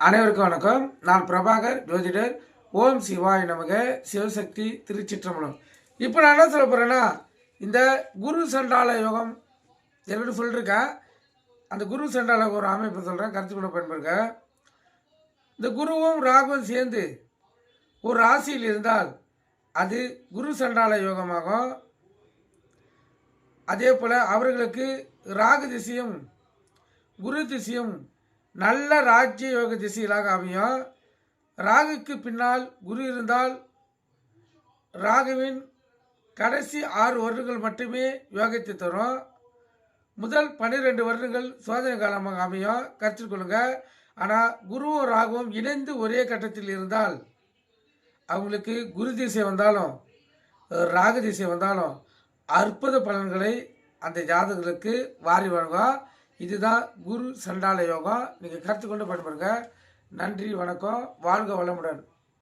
அனைவருக்கும் வணக்கம். நான் பிரபாகர் ஜோதிடர். ஓம் சிவாய் நமக. சிவசக்தி திருச்சிற்றம்பலம். இப்போ நான் என்ன சொல்ல போகிறேன்னா, இந்த குரு சண்டால யோகம் எப்படி சொல்லியிருக்கேன். அந்த குரு சண்டால ஒரு அமைப்பு சொல்கிறேன், கருத்து கூட பயன்படுங்க. இந்த குருவும் ராகுவும் சேர்ந்து ஒரு ராசியில் இருந்தால் அது குரு சண்டால யோகமாகும். அதே போல் அவர்களுக்கு ராகு திசையும் குரு திசையும் நல்ல ராஜ்ய யோக திசைகளாக அமையும். ராகுக்கு பின்னால் குரு இருந்தால் ராகுவின் கடைசி 6 வருடங்கள் மட்டுமே யோகத்தை தரும். முதல் 12 வருடங்கள் சோதனை காலமாக அமையும், கருத்தில் கொள்ளுங்க. ஆனால் குருவும் ராகுவும் இணைந்து ஒரே கட்டத்தில் இருந்தால் அவங்களுக்கு குரு திசை வந்தாலும் ராகு திசை வந்தாலும் அற்புத பலன்களை அந்த ஜாதகர்களுக்கு வாரி வழங்கும். இதுதான் குரு சண்டால யோகம். நீங்கள் கருத்து கொண்டு பயன்படுங்க. நன்றி, வணக்கம், வாழ்க வளமுடன்.